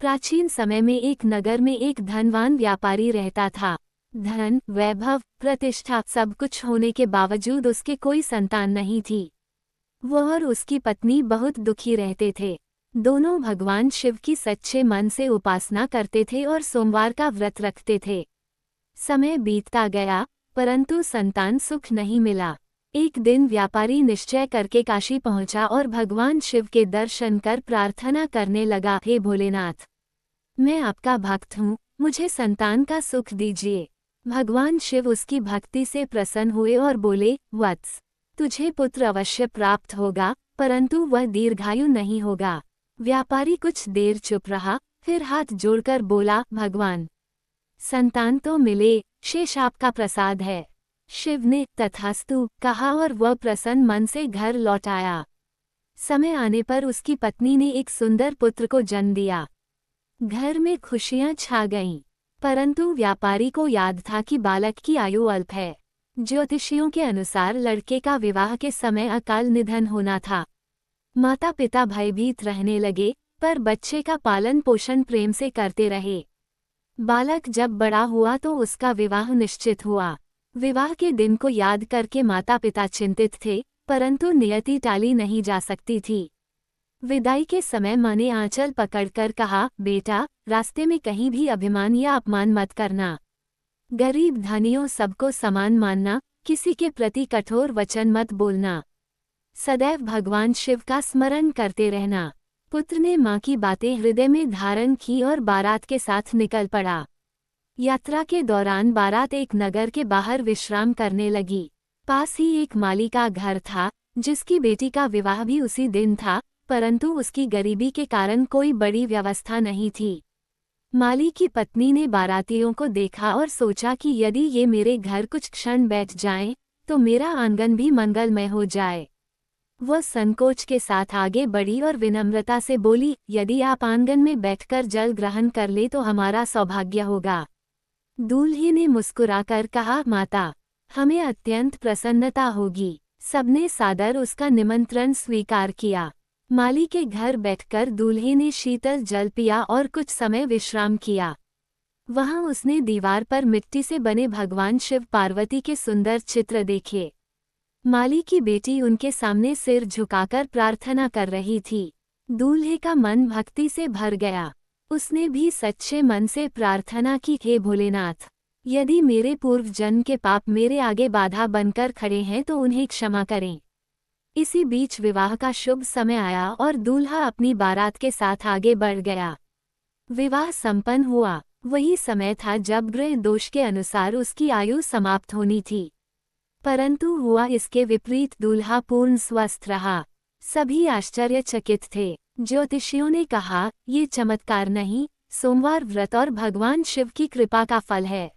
प्राचीन समय में एक नगर में एक धनवान व्यापारी रहता था। धन, वैभव, प्रतिष्ठा सब कुछ होने के बावजूद उसके कोई संतान नहीं थी। वह और उसकी पत्नी बहुत दुखी रहते थे। दोनों भगवान शिव की सच्चे मन से उपासना करते थे और सोमवार का व्रत रखते थे। समय बीतता गया, परंतु संतान सुख नहीं मिला। एक दिन व्यापारी निश्चय करके काशी पहुंचा और भगवान शिव के दर्शन कर प्रार्थना करने लगा, हे भोलेनाथ, मैं आपका भक्त हूँ, मुझे संतान का सुख दीजिए। भगवान शिव उसकी भक्ति से प्रसन्न हुए और बोले, वत्स, तुझे पुत्र अवश्य प्राप्त होगा, परंतु वह दीर्घायु नहीं होगा। व्यापारी कुछ देर चुप रहा, फिर हाथ जोड़कर बोला, भगवान, संतान तो मिले, शेष आपका प्रसाद है। शिव ने तथास्तु कहा और वह प्रसन्न मन से घर लौट आया। समय आने पर उसकी पत्नी ने एक सुंदर पुत्र को जन्म दिया। घर में खुशियां छा गईं, परंतु व्यापारी को याद था कि बालक की आयु अल्प है। ज्योतिषियों के अनुसार लड़के का विवाह के समय अकाल निधन होना था। माता पिता भयभीत रहने लगे, पर बच्चे का पालन पोषण प्रेम से करते रहे। बालक जब बड़ा हुआ तो उसका विवाह निश्चित हुआ। विवाह के दिन को याद करके माता पिता चिंतित थे, परंतु नियति टाली नहीं जा सकती थी। विदाई के समय माँ ने आंचल पकड़कर कहा, बेटा, रास्ते में कहीं भी अभिमान या अपमान मत करना। गरीब धनियों सबको समान मानना, किसी के प्रति कठोर वचन मत बोलना। सदैव भगवान शिव का स्मरण करते रहना। पुत्र ने माँ की बातें हृदय में धारण की और बारात के साथ निकल पड़ा। यात्रा के दौरान बारात एक नगर के बाहर विश्राम करने लगी। पास ही एक माली का घर था, जिसकी बेटी का विवाह भी उसी दिन था, परंतु उसकी गरीबी के कारण कोई बड़ी व्यवस्था नहीं थी। माली की पत्नी ने बारातियों को देखा और सोचा कि यदि ये मेरे घर कुछ क्षण बैठ जाएं, तो मेरा आंगन भी मंगलमय हो जाए। वह संकोच के साथ आगे बढ़ी और विनम्रता से बोली, यदि आप आंगन में बैठकर जल ग्रहण कर ले तो हमारा सौभाग्य होगा। दूल्हे ने मुस्कुराकर कहा, माता, हमें अत्यंत प्रसन्नता होगी। सबने सादर उसका निमंत्रण स्वीकार किया। माली के घर बैठकर दूल्हे ने शीतल जल पिया और कुछ समय विश्राम किया। वहां उसने दीवार पर मिट्टी से बने भगवान शिव पार्वती के सुंदर चित्र देखे। माली की बेटी उनके सामने सिर झुकाकर प्रार्थना कर रही थी। दूल्हे का मन भक्ति से भर गया। उसने भी सच्चे मन से प्रार्थना की, हे भोलेनाथ, यदि मेरे पूर्व जन्म के पाप मेरे आगे बाधा बनकर खड़े हैं तो उन्हें क्षमा करें। इसी बीच विवाह का शुभ समय आया और दूल्हा अपनी बारात के साथ आगे बढ़ गया। विवाह संपन्न हुआ। वही समय था जब ग्रह दोष के अनुसार उसकी आयु समाप्त होनी थी, परंतु हुआ इसके विपरीत। दूल्हा पूर्ण स्वस्थ रहा। सभी आश्चर्यचकित थे। ज्योतिषियों ने कहा, ये चमत्कार नहीं, सोमवार व्रत और भगवान शिव की कृपा का फल है।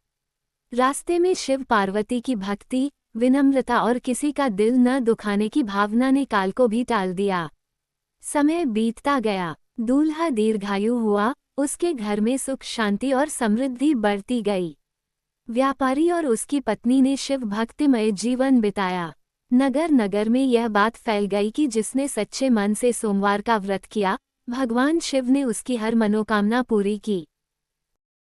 रास्ते में शिव पार्वती की भक्ति, विनम्रता और किसी का दिल न दुखाने की भावना ने काल को भी टाल दिया। समय बीतता गया। दूल्हा दीर्घायु हुआ। उसके घर में सुख शांति और समृद्धि बढ़ती गई। व्यापारी और उसकी पत्नी ने शिव भक्तिमय जीवन बिताया। नगर नगर में यह बात फैल गई कि जिसने सच्चे मन से सोमवार का व्रत किया, भगवान शिव ने उसकी हर मनोकामना पूरी की।